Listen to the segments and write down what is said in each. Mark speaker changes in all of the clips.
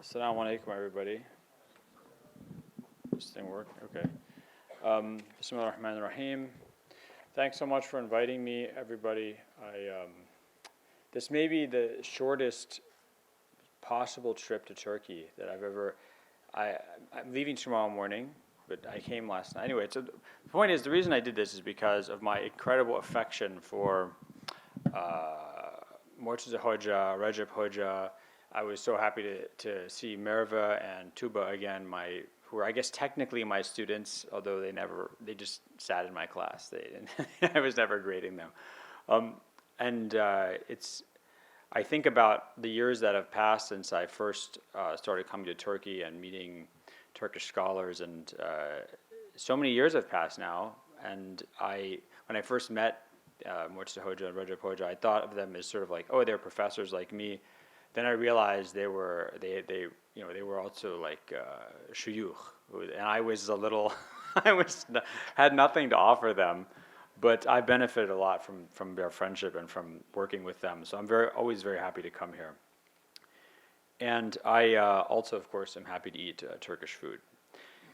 Speaker 1: Assalamu alaikum, everybody. This thing work? Okay. Bismillah ar-Rahman ar-Rahim. Thanks so much for inviting me, everybody. This may be the shortest possible trip to Turkey that I've ever. I'm leaving tomorrow morning, but I came last night. Anyway, the point is, the reason I did this is because of my incredible affection for Mortaza Hoca, Recep Hoca. I was so happy to see Merve and Tuba again, who are, I guess, technically my students, although they just sat in my class. I was never grading them. I think about the years that have passed since I first started coming to Turkey and meeting Turkish scholars, and so many years have passed now. And when I first met Mortaza Hoca and Recep Hoca, I thought of them as sort of like, oh, they're professors like me. Then I realized they were also like shuyukh, and I was a little, had nothing to offer them, but I benefited a lot from their friendship and from working with them. So I'm always very happy to come here. And I also, of course, am happy to eat Turkish food.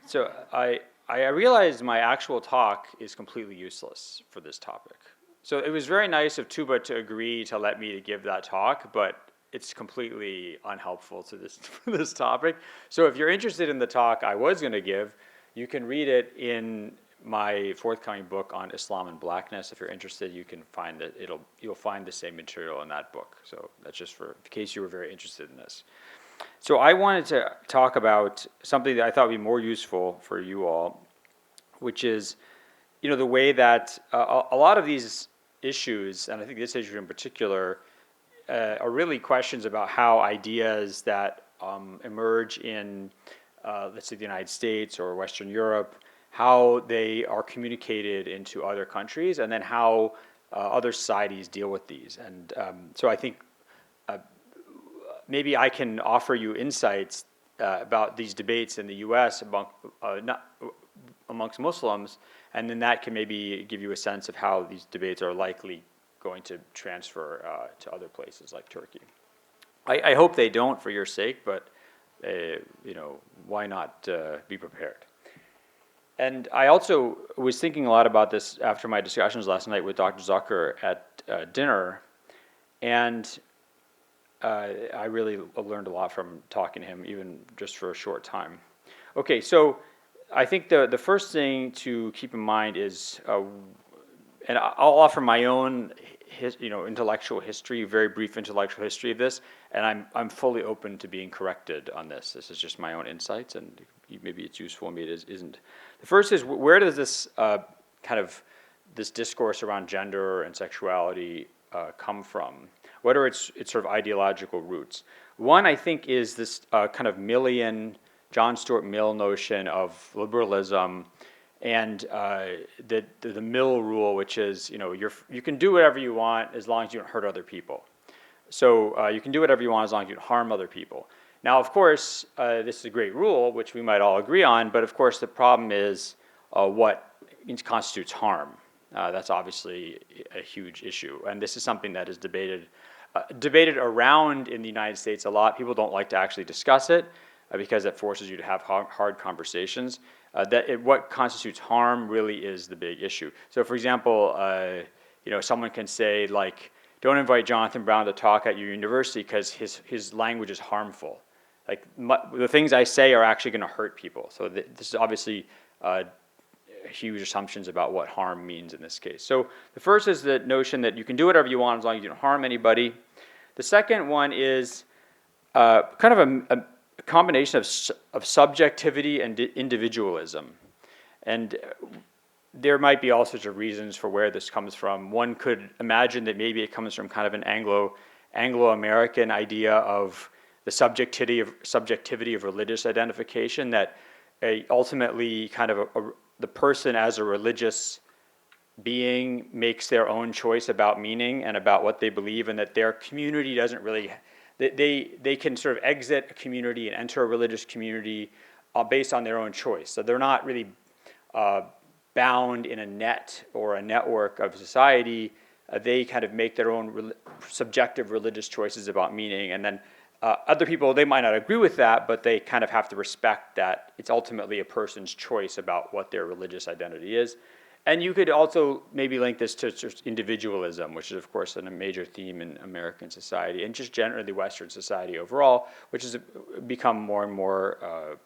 Speaker 1: So I realized my actual talk is completely useless for this topic. So it was very nice of Tuba to agree to let me give that talk, but it's completely unhelpful to this topic. So if you're interested in the talk I was going to give, you can read it in my forthcoming book on Islam and Blackness. If you're interested, you can find that you'll find the same material in that book. So that's just in case you were very interested in this. So I wanted to talk about something that I thought would be more useful for you all, which is, the way that a lot of these issues, and I think this issue in particular, are really questions about how ideas that emerge in, let's say, the United States or Western Europe, how they are communicated into other countries, and then how other societies deal with these. And so I think maybe I can offer you insights about these debates in the U.S. amongst Muslims, and then that can maybe give you a sense of how these debates are likely going to transfer to other places like Turkey. I hope they don't for your sake, but why not be prepared? And I also was thinking a lot about this after my discussions last night with Dr. Zucker at dinner, and I really learned a lot from talking to him, even just for a short time. Okay, so I think the first thing to keep in mind is, and I'll offer my own, intellectual history, very brief intellectual history of this, and I'm fully open to being corrected on this. This is just my own insights, and maybe it's useful, maybe it isn't. The first is, where does this this discourse around gender and sexuality come from? What are its sort of ideological roots? One, I think, is this kind of John Stuart Mill notion of liberalism, and the Mill rule, which is, you can do whatever you want as long as you don't hurt other people. So you can do whatever you want as long as you don't harm other people. Now, of course, this is a great rule, which we might all agree on, but of course the problem is what constitutes harm. That's obviously a huge issue, and this is something that is debated around in the United States a lot. People don't like to actually discuss it because it forces you to have hard conversations. What constitutes harm really is the big issue. So, for example, someone can say, like, don't invite Jonathan Brown to talk at your university because his language is harmful. Like, the things I say are actually going to hurt people. So this is obviously huge assumptions about what harm means in this case. So the first is the notion that you can do whatever you want as long as you don't harm anybody. The second one is kind of a combination of subjectivity and individualism. And there might be all sorts of reasons for where this comes from. One could imagine that maybe it comes from kind of an Anglo-American idea of the subjectivity of religious identification, that ultimately kind of the person as a religious being makes their own choice about meaning and about what they believe, and that their community doesn't really, they can sort of exit a community and enter a religious community based on their own choice. So they're not really bound in a net or a network of society. They kind of make their own subjective religious choices about meaning, and then Other people, they might not agree with that, but they kind of have to respect that it's ultimately a person's choice about what their religious identity is. And you could also maybe link this to just individualism, which is, of course, a major theme in American society and just generally Western society overall, which has become more and more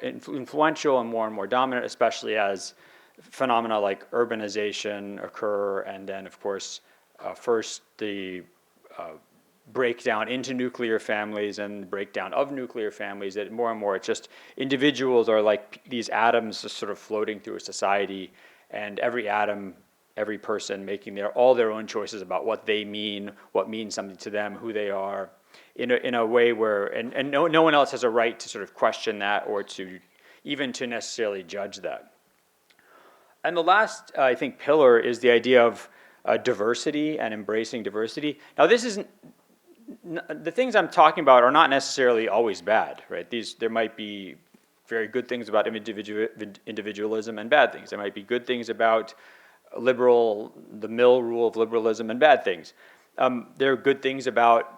Speaker 1: influential and more dominant, especially as phenomena like urbanization occur, and then, of course, first the breakdown into nuclear families and breakdown of nuclear families, that more and more it's just individuals are like these atoms just sort of floating through a society, and every atom, every person making all their own choices about what they mean, what means something to them, who they are, in a way where, and no one else has a right to sort of question that or to even to necessarily judge that. And the last, I think, pillar is the idea of diversity and embracing diversity. Now, this isn't, the things I'm talking about are not necessarily always bad, right? There might be very good things about individualism and bad things. There might be good things about the mill rule of liberalism and bad things. There are good things about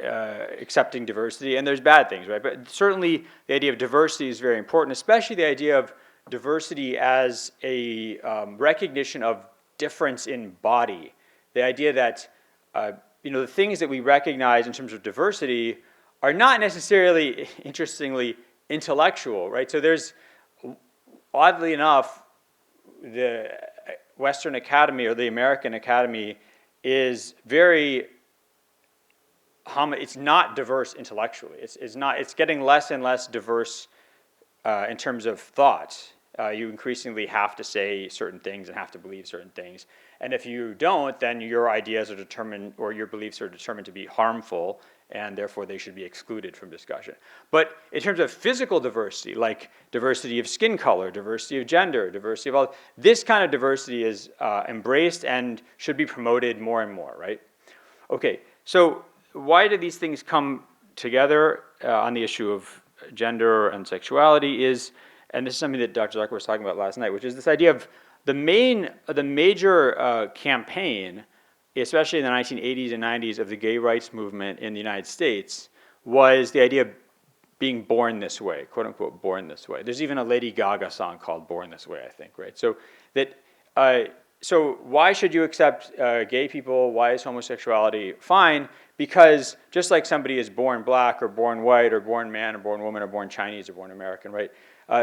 Speaker 1: accepting diversity, and there's bad things, right? But certainly the idea of diversity is very important, especially the idea of diversity as a recognition of difference in body. The idea that the things that we recognize in terms of diversity are not necessarily, interestingly, intellectual, right? So there's, oddly enough, the Western Academy or the American Academy is very, it's not diverse intellectually. It's getting less and less diverse in terms of thought. You increasingly have to say certain things and have to believe certain things. And if you don't, then your ideas are determined, or your beliefs are determined to be harmful, and therefore they should be excluded from discussion. But in terms of physical diversity, like diversity of skin color, diversity of gender, diversity of all, this kind of diversity is embraced and should be promoted more and more, right? Okay, so why do these things come together on the issue of gender and sexuality is, and this is something that Dr. Zucker was talking about last night, which is this idea of the major campaign, especially in the 1980s and 90s, of the gay rights movement in the United States, was the idea of being born this way, quote unquote, born this way. There's even a Lady Gaga song called "Born This Way," I think, right? So that, so why should you accept gay people? Why is homosexuality fine? Because just like somebody is born black or born white or born man or born woman or born Chinese or born American, right?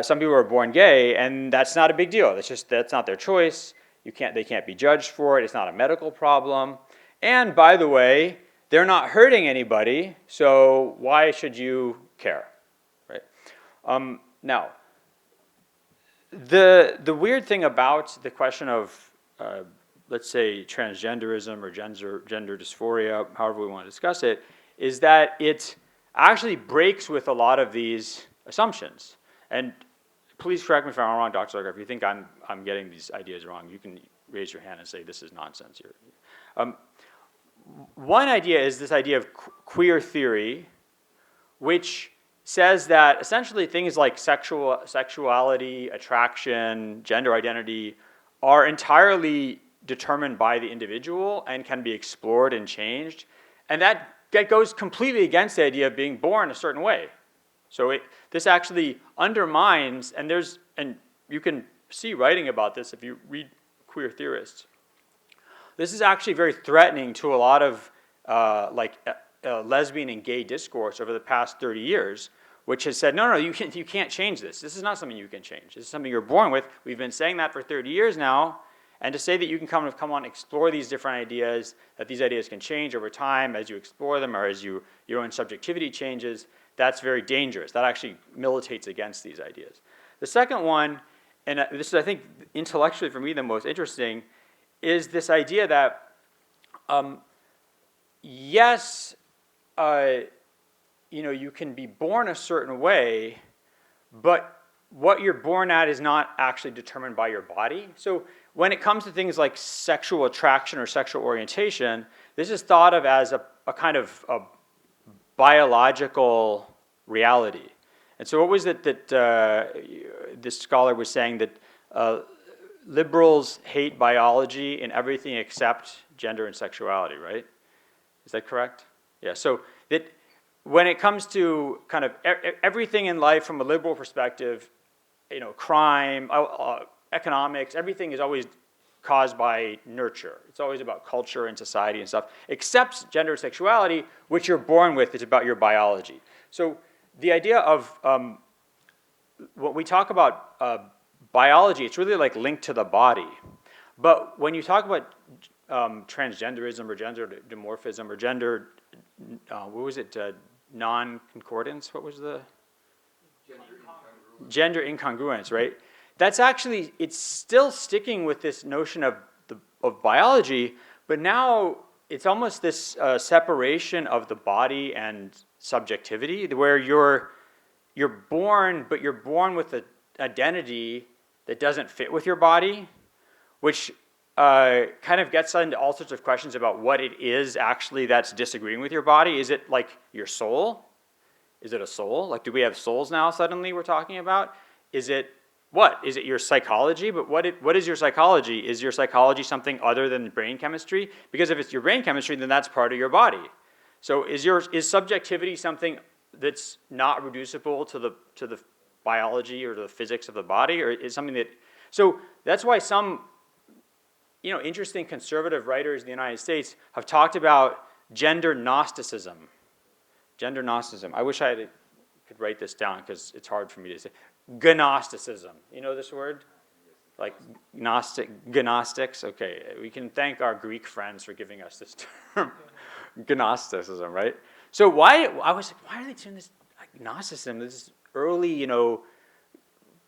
Speaker 1: Some people are born gay, and that's not a big deal. That's not their choice. They can't be judged for it. It's not a medical problem. And by the way, they're not hurting anybody, so why should you care, right? Now, the weird thing about the question of, let's say, transgenderism or gender dysphoria, however we want to discuss it, is that it actually breaks with a lot of these assumptions. And please correct me if I'm wrong, Dr. Zucker. If you think I'm getting these ideas wrong, you can raise your hand and say this is nonsense here. One idea is this idea of queer theory, which says that essentially things like sexuality, attraction, gender identity are entirely determined by the individual and can be explored and changed. And that goes completely against the idea of being born a certain way. So this actually undermines, and you can see writing about this if you read queer theorists. This is actually very threatening to a lot of lesbian and gay discourse over the past 30 years, which has said, no, you can't change this. This is not something you can change. This is something you're born with. We've been saying that for 30 years now. And to say that you can come on and explore these different ideas, that these ideas can change over time as you explore them or as your own subjectivity changes, that's very dangerous. That actually militates against these ideas. The second one, and this is, I think, intellectually for me the most interesting, is this idea that, yes, you can be born a certain way, but what you're born at is not actually determined by your body. So when it comes to things like sexual attraction or sexual orientation, this is thought of as a kind of a biological reality. And so what was it that this scholar was saying, that liberals hate biology in everything except gender and sexuality, right? Is that correct? Yeah, so that when it comes to kind of everything in life from a liberal perspective, crime, economics, everything is always caused by nurture. It's always about culture and society and stuff, except gender and sexuality, which you're born with. It's about your biology. So the idea of when we talk about biology, it's really like linked to the body. But when you talk about transgenderism or gender dimorphism or gender, non-concordance? What was the? Gender incongruence, right? That's actually, it's still sticking with this notion of biology, but now it's almost this separation of the body and subjectivity, where you're born, but you're born with an identity that doesn't fit with your body, which kind of gets into all sorts of questions about what it is actually that's disagreeing with your body. Is it like your soul? Is it a soul? Like, do we have souls now suddenly we're talking about? Is it what? Is it your psychology? But what is your psychology? Is your psychology something other than brain chemistry? Because if it's your brain chemistry, then that's part of your body. So is subjectivity something that's not reducible to the biology or to the physics of the body, or is something that? So that's why some interesting conservative writers in the United States have talked about gender Gnosticism. Gender Gnosticism. I wish I could write this down because it's hard for me to say. Gnosticism. You know this word? Like Gnostics? Okay, we can thank our Greek friends for giving us this term. Gnosticism, right? So why are they doing this Gnosticism, this early,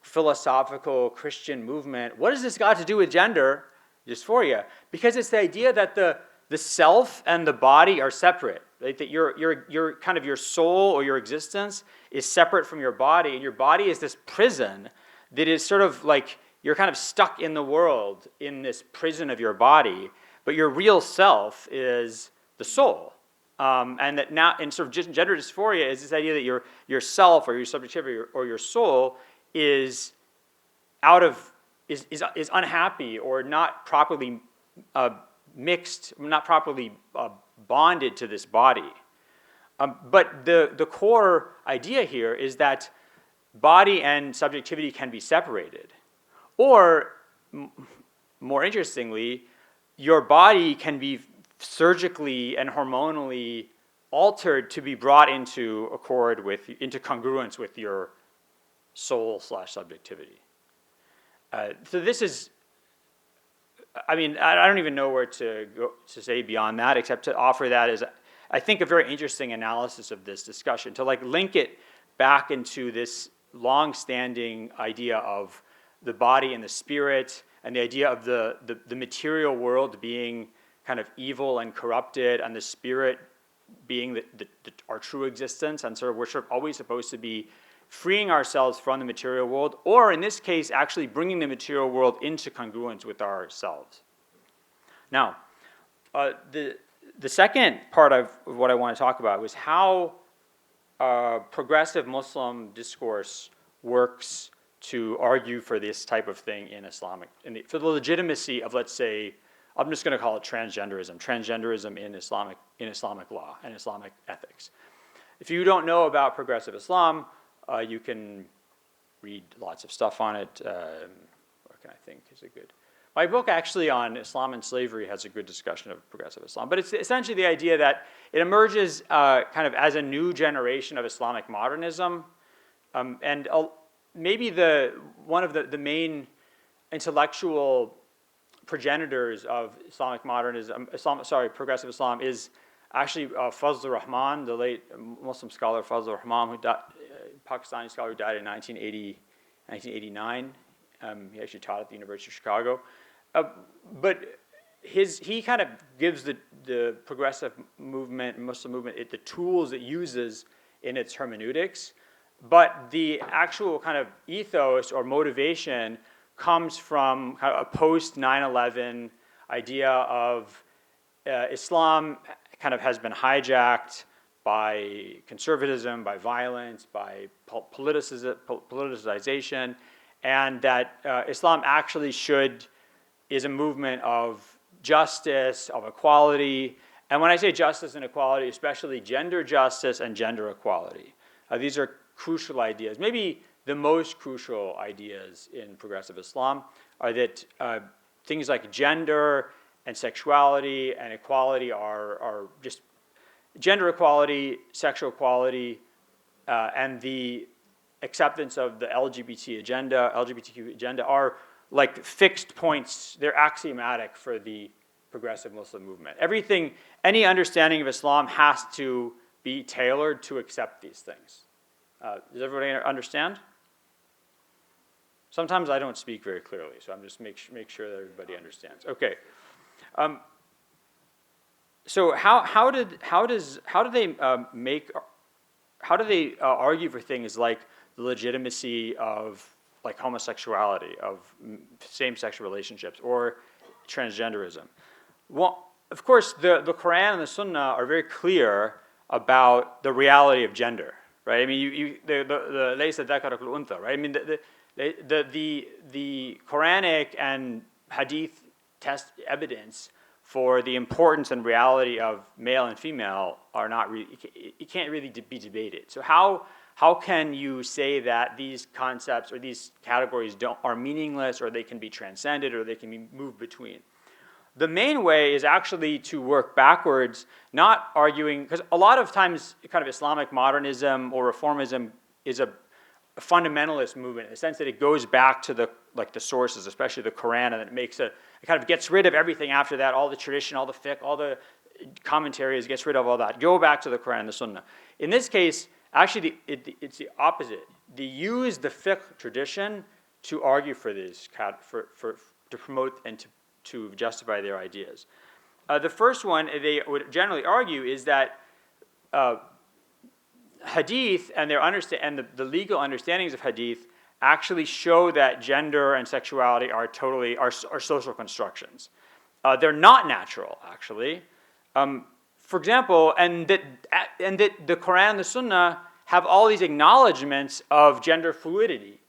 Speaker 1: philosophical Christian movement? What does this got to do with gender dysphoria? Because it's the idea that the self and the body are separate. Right? That your kind of your soul or your existence is separate from your body, and your body is this prison that is sort of like you're kind of stuck in the world in this prison of your body, but your real self is the soul. And that now, and sort of gender dysphoria is this idea that your self or your subjectivity or your soul is is unhappy or not properly mixed, not properly bonded to this body. But the core idea here is that body and subjectivity can be separated. Or, more interestingly, your body can be surgically and hormonally altered to be brought into accord with, into congruence with your soul/subjectivity. So this is, I mean, I don't even know where to go to say beyond that, except to offer that as, I think, a very interesting analysis of this discussion, to like link it back into this long-standing idea of the body and the spirit, and the idea of the material world being kind of evil and corrupted, and the spirit being our true existence, and sort of we're sort of always supposed to be freeing ourselves from the material world, or in this case, actually bringing the material world into congruence with ourselves. Now, the second part of what I want to talk about was how progressive Muslim discourse works to argue for this type of thing in Islamic, for the legitimacy of, let's say, I'm just going to call it transgenderism in Islamic law and Islamic ethics. If you don't know about progressive Islam, you can read lots of stuff on it. What can I think is a good? My book actually on Islam and slavery has a good discussion of progressive Islam, but it's essentially the idea that it emerges kind of as a new generation of Islamic modernism, and maybe one of the main intellectual progenitors of Islamic modernism, progressive Islam, is actually Fazlur Rahman, the late Muslim scholar Fazlur Rahman, who died, Pakistani scholar who died in 1989. He actually taught at the University of Chicago. But he kind of gives the progressive movement, Muslim movement, the tools it uses in its hermeneutics. But the actual kind of ethos or motivation comes from kind of a post 9/11 idea of Islam kind of has been hijacked by conservatism, by violence, by politicization, and that Islam actually is a movement of justice, of equality, And when I say justice and equality, especially gender justice and gender equality, these are crucial ideas. Maybe the most crucial ideas in progressive Islam are that things like gender and sexuality and equality are just gender equality, sexual equality, and the acceptance of the LGBTQ agenda are like fixed points. They're axiomatic for the progressive Muslim movement. Everything, any understanding of Islam has to be tailored to accept these things. Does everybody understand? Sometimes I don't speak very clearly, so I'm just make sure that everybody understands. Okay. So how do they argue for things like the legitimacy of like homosexuality, of same-sex relationships, or transgenderism? Well, of course, the Quran and the Sunnah are very clear about the reality of gender, right? I mean, the laysa dhakara kal untha, right? I mean, the Quranic and Hadith test evidence for the importance and reality of male and female are not really, it can't really be debated. So how can you say that these concepts or these categories are meaningless, or they can be transcended, or they can be moved between? The main way is actually to work backwards, not arguing, because a lot of times kind of Islamic modernism or reformism is a fundamentalist movement in the sense that it goes back to the sources, especially the Quran, and it kind of gets rid of everything after that, all the tradition, all the fiqh, all the commentaries, gets rid of all that. Go back to the Quran and the Sunnah. In this case, actually, it's the opposite. They use the fiqh tradition to argue for this, to promote and to justify their ideas. The first one they would generally argue is that Hadith and the legal understandings of Hadith actually show that gender and sexuality are social constructions. They're not natural, actually. For example, and that the Quran and the Sunnah have all these acknowledgments of gender fluidity.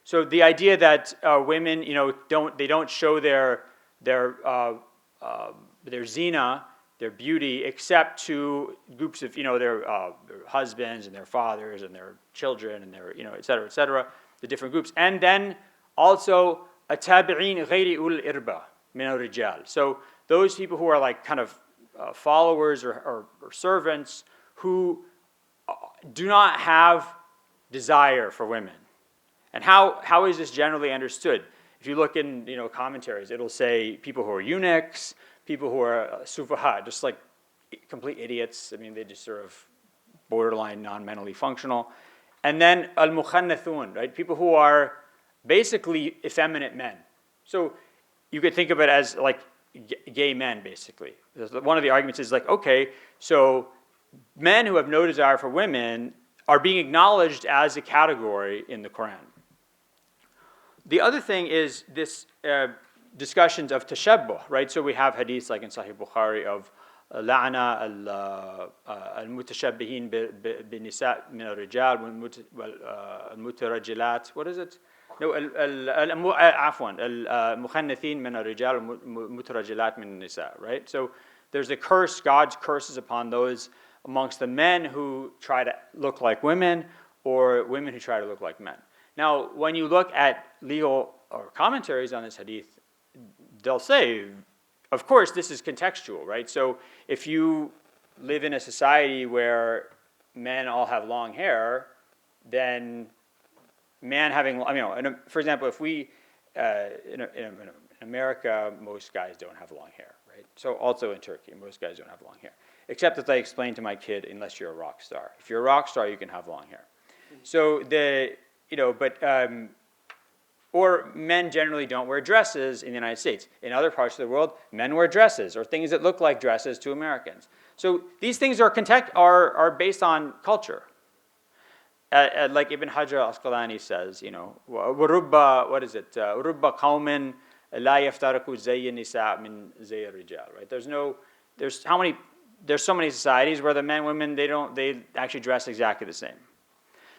Speaker 1: So the idea that women, don't show their zina, their beauty, except to groups of, their husbands and their fathers and their children and their, et cetera, the different groups. And then also, atabi'in ghayri ul irba min al-rijal. So those people who are like kind of followers or servants who do not have desire for women. And how is this generally understood? If you look in commentaries, it'll say people who are eunuchs, people who are sufaha, just like complete idiots. I mean, they just sort of borderline non-mentally functional. And then al-mukhannathun, right? People who are basically effeminate men. So you could think of it as like gay men, basically. One of the arguments is like, okay, so men who have no desire for women are being acknowledged as a category in the Quran. The other thing is this discussions of tashabbuh, right? So we have hadiths like in Sahih Bukhari of la'ana al-mutashabbihin bin-nisa min al-rijal wal-mutarajjilat. What is it? No, afwan, al-mukhannathin min al-rijal wal-mutarajjilat min al-nisa, right? So there's a curse, God's curses upon those amongst the men who try to look like women or women who try to look like men. Now, when you look at legal or commentaries on this hadith, they'll say, of course, this is contextual, right? So if you live in a society where men all have long hair, then man having, for example, if we, in America, most guys don't have long hair, right? So also in Turkey, most guys don't have long hair. Except as I explained to my kid, unless you're a rock star. If you're a rock star, you can have long hair. So or men generally don't wear dresses in the United States. In other parts of the world, men wear dresses or things that look like dresses to Americans. So these things are based on culture. Like Ibn Hajar al-Asqalani says, وَرُبَّ قَوْمٍ لَا يَفْتَرِقُ زَيِّ النِّسَاء مِنْ زَيِّ الرِّجَالِ, right? There's so many societies where the men and women, they actually dress exactly the same.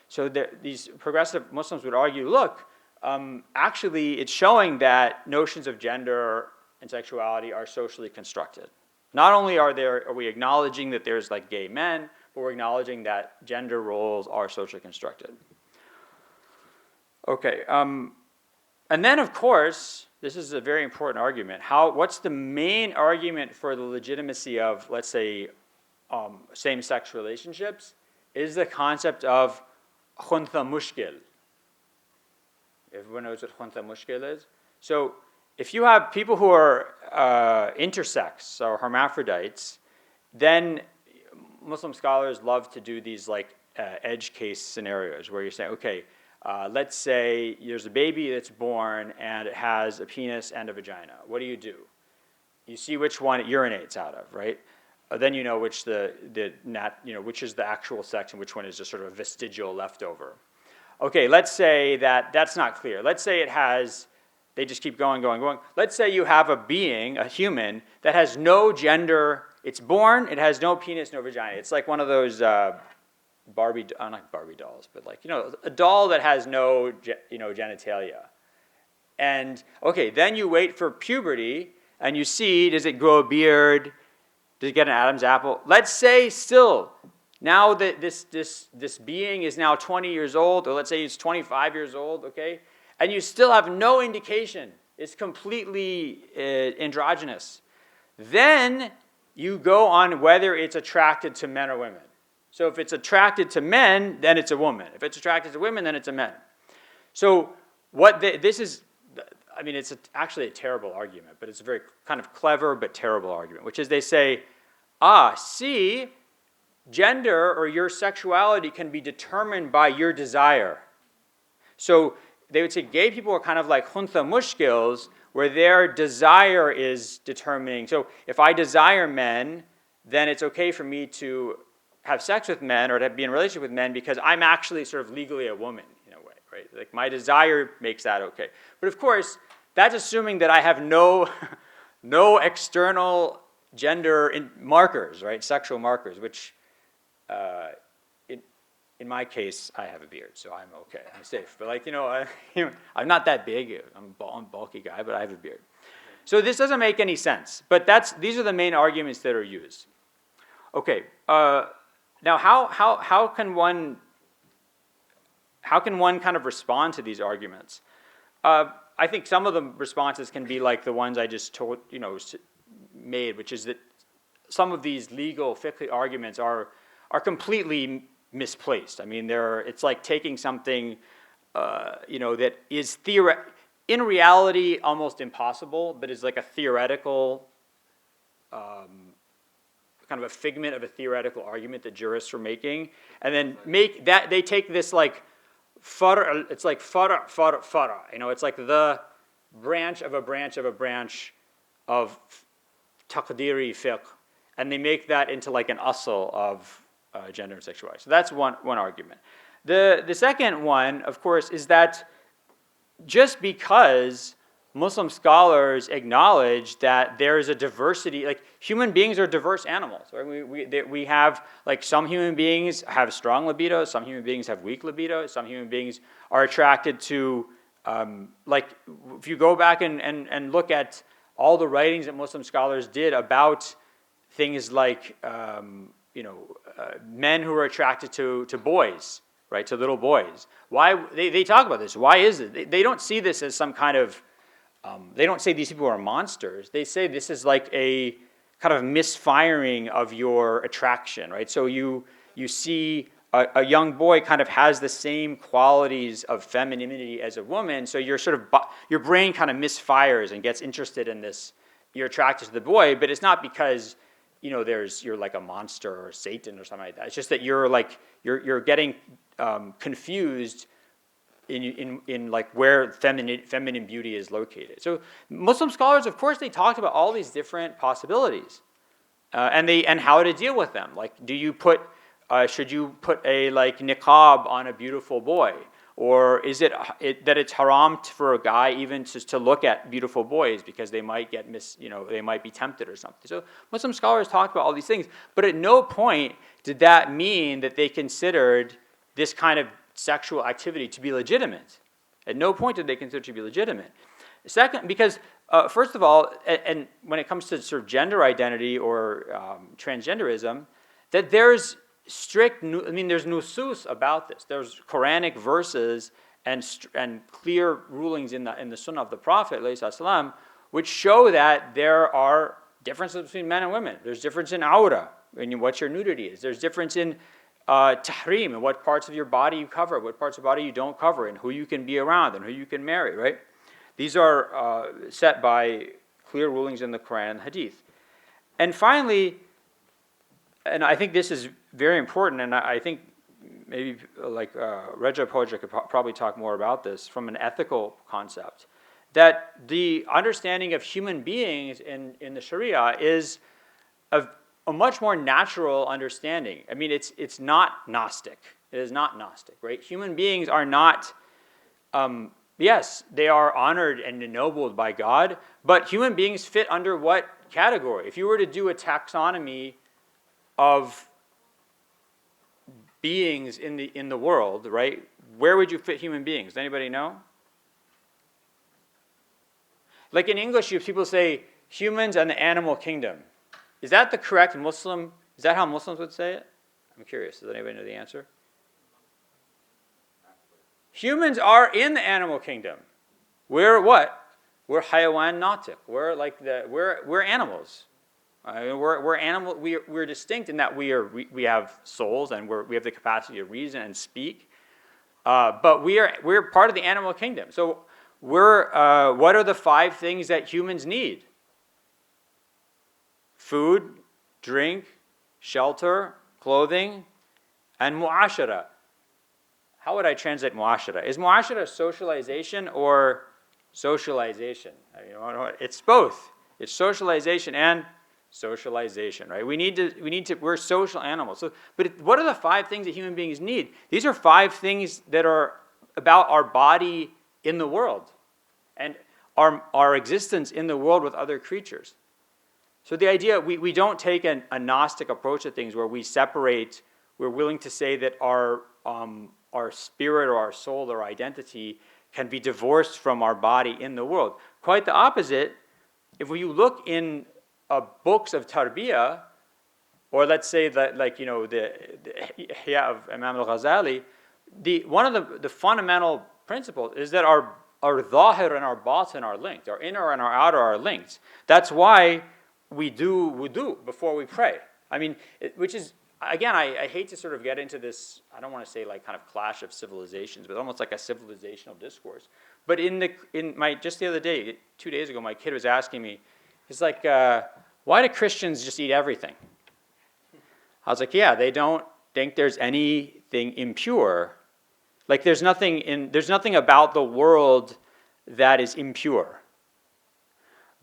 Speaker 1: So these progressive Muslims would argue, look, actually it's showing that notions of gender and sexuality are socially constructed. Not only are we acknowledging that there's like gay men, but we're acknowledging that gender roles are socially constructed. Okay, and then of course, this is a very important argument. What's the main argument for the legitimacy of, let's say, same-sex relationships? Is the concept of khuntha mushkil. Everyone knows what khuntha mushkil is? So if you have people who are intersex or hermaphrodites, then Muslim scholars love to do these like edge case scenarios where you're saying, okay, let's say there's a baby that's born and it has a penis and a vagina. What do? You see which one it urinates out of, right? Then you know which which is the actual sex and which one is just sort of a vestigial leftover. Okay, let's say that's not clear. Let's say it has, they just keep going. Let's say you have a being, a human, that has no gender. It's born, it has no penis, no vagina. It's like one of those not Barbie dolls, but like, a doll that has no, genitalia. And, okay, then you wait for puberty, and you see, does it grow a beard? Does it get an Adam's apple? Let's say still, now that this being is now 20 years old, or let's say it's 25 years old, okay? And you still have no indication. It's completely androgynous. Then you go on whether it's attracted to men or women. So if it's attracted to men, then it's a woman. If it's attracted to women, then it's a man. So it's actually a terrible argument, but it's a very kind of clever but terrible argument, which is they say, see, gender or your sexuality can be determined by your desire. So they would say gay people are kind of like khuntha mushkils, where their desire is determining. So if I desire men, then it's okay for me to have sex with men or to be in a relationship with men because I'm actually sort of legally a woman in a way, right? Like my desire makes that okay. But of course, that's assuming that I have no external gender markers, right? Sexual markers, which in my case, I have a beard, so I'm okay. I'm safe. But I'm not that big. I'm a bulky guy, but I have a beard. So this doesn't make any sense. But these are the main arguments that are used. Okay. Now, how can one kind of respond to these arguments? I think some of the responses can be like the ones I just made, which is that some of these legal fiqh arguments are completely misplaced. I mean, it's like taking something, that is in reality almost impossible, but is like a theoretical, kind of a figment of a theoretical argument that jurists are making, and then they take this like fara, it's like fara, it's like the branch of a branch of a branch of taqdiri fiqh, and they make that into like an asl of gender and sexuality. So that's one argument. The second one, of course, is that just because Muslim scholars acknowledge that there is a diversity, like human beings are diverse animals. Right? We have, like, some human beings have strong libido, some human beings have weak libido, some human beings are attracted to, like, if you go back and look at all the writings that Muslim scholars did about things like, men who are attracted to boys, right, to little boys. Why they talk about this? Why is it? They don't see this as some kind of, they don't say these people are monsters. They say this is like a kind of misfiring of your attraction, right? So you see a young boy kind of has the same qualities of femininity as a woman, so your brain kind of misfires and gets interested in this. You're attracted to the boy, but it's not because you're like a monster or Satan or something like that. It's just that you're getting confused in like where feminine beauty is located. So Muslim scholars, of course, they talked about all these different possibilities, and how to deal with them. Like, should you put a like niqab on a beautiful boy? Or is it that it's haram for a guy even to look at beautiful boys because they might get they might be tempted or something. So Muslim scholars talked about all these things, but at no point did that mean that they considered this kind of sexual activity to be legitimate. At no point did they consider it to be legitimate. Second, because First of all, and when it comes to sort of gender identity or transgenderism, that there's there's nusus about this. There's Quranic verses and clear rulings in the Sunnah of the Prophet, ﷺ, which show that there are differences between men and women. There's difference in aura, in what your nudity is. There's difference in tahrim, and what parts of your body you cover, what parts of your body you don't cover, and who you can be around, and who you can marry, right? These are set by clear rulings in the Quran and the Hadith. And finally, and I think this is very important, and I think maybe like Rajab Hoja could probably talk more about this from an ethical concept, that the understanding of human beings in the Sharia is a much more natural understanding. I mean, it's not Gnostic. It is not Gnostic, right? Human beings are not, yes, they are honored and ennobled by God, but human beings fit under what category? If you were to do a taxonomy of beings in the world, right, where would you fit human beings? Does anybody know? Like in English, people say humans and the animal kingdom. Is that the correct Muslim? Is that how Muslims would say it? I'm curious. Does anybody know the answer? Humans are in the animal kingdom. We're what? We're hayawan nautic. We're animals. We're animal. We're distinct in that we have souls and we have the capacity to reason and speak. But we're part of the animal kingdom. So what are the 5 things that humans need? Food, drink, shelter, clothing, and mu'ashara. How would I translate mu'ashara? Is mu'ashara socialization or socialization? It's both. It's socialization and socialization, right? We're social animals. So, but what are the 5 things that human beings need? These are 5 things that are about our body in the world and our existence in the world with other creatures. So the idea, we don't take a Gnostic approach to things where we separate, we're willing to say that our spirit or our soul or identity can be divorced from our body in the world. Quite the opposite. If you look in books of tarbiyah, or let's say that, like, the Ihya of Imam al-Ghazali, one of the fundamental principles is that our dhahir and our batin are linked, our inner and our outer are linked. That's why we do wudu before we pray. I mean, which is, again, I hate to sort of get into this, I don't want to say like kind of clash of civilizations, but almost like a civilizational discourse. But just the other day, 2 days ago, my kid was asking me, he's like, why do Christians just eat everything? I was like, yeah, they don't think there's anything impure. Like there's nothing about the world that is impure.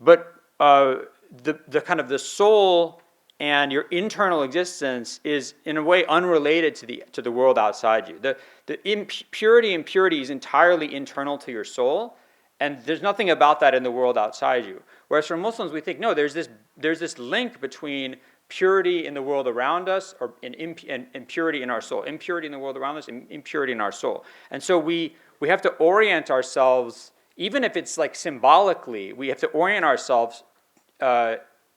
Speaker 1: But the kind of the soul and your internal existence is in a way unrelated to the world outside you. The impurity and purity is entirely internal to your soul, and there's nothing about that in the world outside you. Whereas for Muslims, we think, no, there's this link between purity in the world around us and purity in our soul. Impurity in the world around us and impurity in our soul. And so we have to orient ourselves, even if it's like symbolically, we have to orient ourselves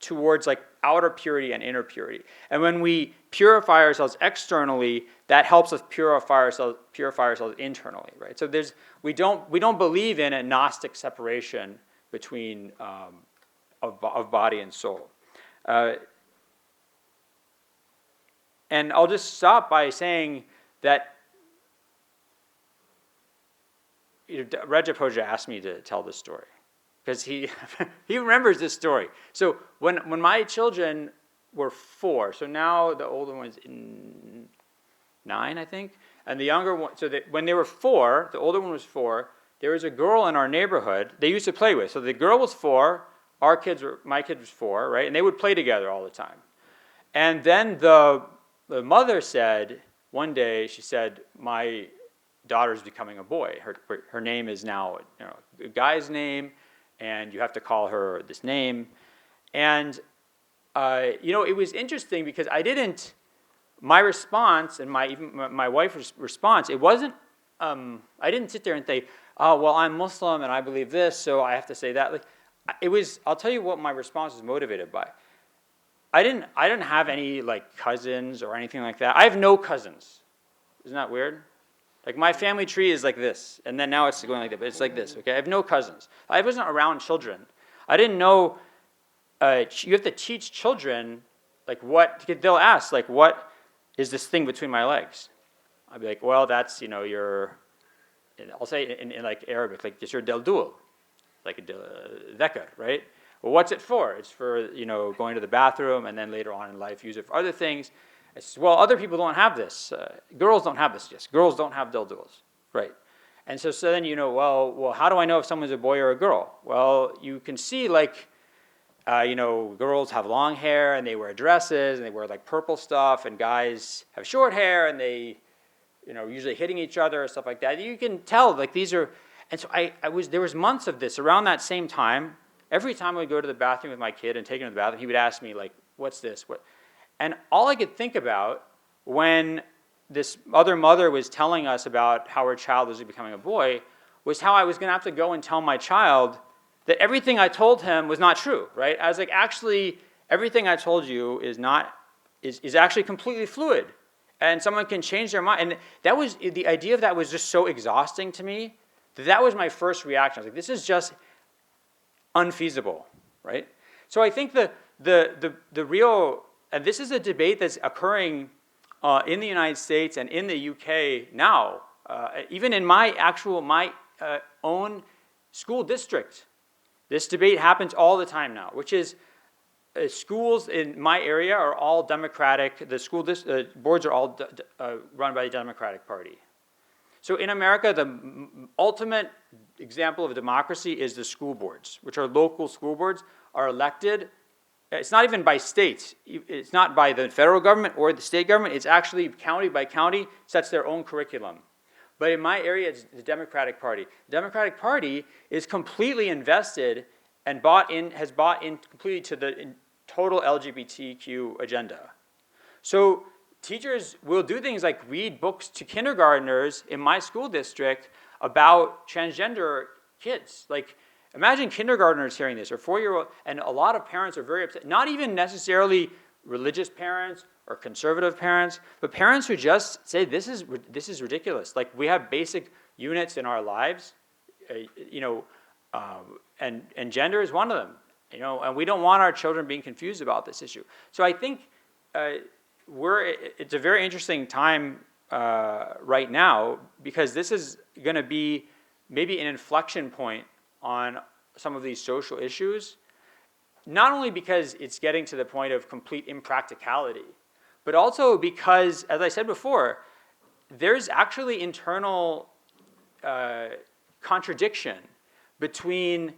Speaker 1: towards like outer purity and inner purity. And when we purify ourselves externally, that helps us purify ourselves internally, right? So we don't believe in a Gnostic separation between of body and soul. And I'll just stop by saying that Rajab Hoja asked me to tell this story, because he remembers this story. So when my children were 4, so now the older one's in 9, I think, and the younger one, when they were 4, the older one was 4, there was a girl in our neighborhood they used to play with. So the girl was 4, my kid was 4, right? And they would play together all the time. And then the mother said, one day, she said, my daughter's becoming a boy. Her name is now a guy's name, and you have to call her this name. And, it was interesting because my response and my wife's response, it wasn't, I didn't sit there and say, oh, well, I'm Muslim and I believe this, so I have to say that. Like, I'll tell you what my response was motivated by. I didn't have any like cousins or anything like that. I have no cousins. Isn't that weird? Like my family tree is like this, and then now it's going like that, but it's like this, okay? I have no cousins. I wasn't around children. I didn't know, you have to teach children, like they'll ask, like, what is this thing between my legs? I'd be like, well, that's, I'll say in like Arabic, like, it's your deldul, like a dhakar, right? Well, what's it for? It's for, going to the bathroom, and then later on in life use it for other things. I said, well, other people don't have this. Girls don't have this. Yes, girls don't have dildos, right? And so then well, how do I know if someone's a boy or a girl? Well, you can see like, girls have long hair and they wear dresses and they wear like purple stuff, and guys have short hair and they, usually hitting each other or stuff like that. You can tell like these are, and so there was months of this around that same time. Every time I would go to the bathroom with my kid and take him to the bathroom, he would ask me like, what's this? And all I could think about when this other mother was telling us about how her child was becoming a boy was how I was going to have to go and tell my child that everything I told him was not true, right? I was like, actually, everything I told you is actually completely fluid, and someone can change their mind. And that was, the idea of that was just so exhausting to me that was my first reaction. I was like, this is just unfeasible, right? So I think the real, and this is a debate that's occurring in the United States and in the UK now, even in my own school district. This debate happens all the time now, which is schools in my area are all Democratic. The school boards are all run by the Democratic Party. So in America, the ultimate example of democracy is the school boards, which are local school boards, are elected. It's not even by states. It's not by the federal government or the state government. It's actually county by county sets their own curriculum. But in my area, it's the Democratic Party. The Democratic Party is completely invested and has bought in completely to the total LGBTQ agenda. So teachers will do things like read books to kindergartners in my school district about transgender kids. Like, imagine kindergartners hearing this, or 4-year-old, and a lot of parents are very upset. Not even necessarily religious parents or conservative parents, but parents who just say, this is ridiculous. Like, we have basic units in our lives, and gender is one of them, and we don't want our children being confused about this issue. So I think it's a very interesting time right now, because this is going to be maybe an inflection point on some of these social issues, not only because it's getting to the point of complete impracticality, but also because, as I said before, there's actually internal contradiction between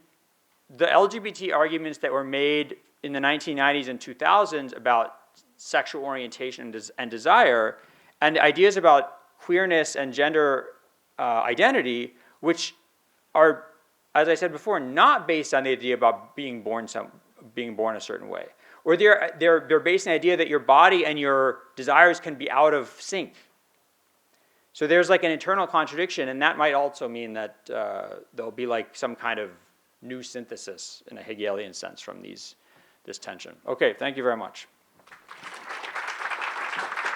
Speaker 1: the LGBT arguments that were made in the 1990s and 2000s about sexual orientation and desire, and ideas about queerness and gender identity, which are, as I said before, not based on the idea about being born a certain way, or they're based on the idea that your body and your desires can be out of sync. So there's like an internal contradiction, and that might also mean that there'll be like some kind of new synthesis in a Hegelian sense from this tension. Okay, thank you very much.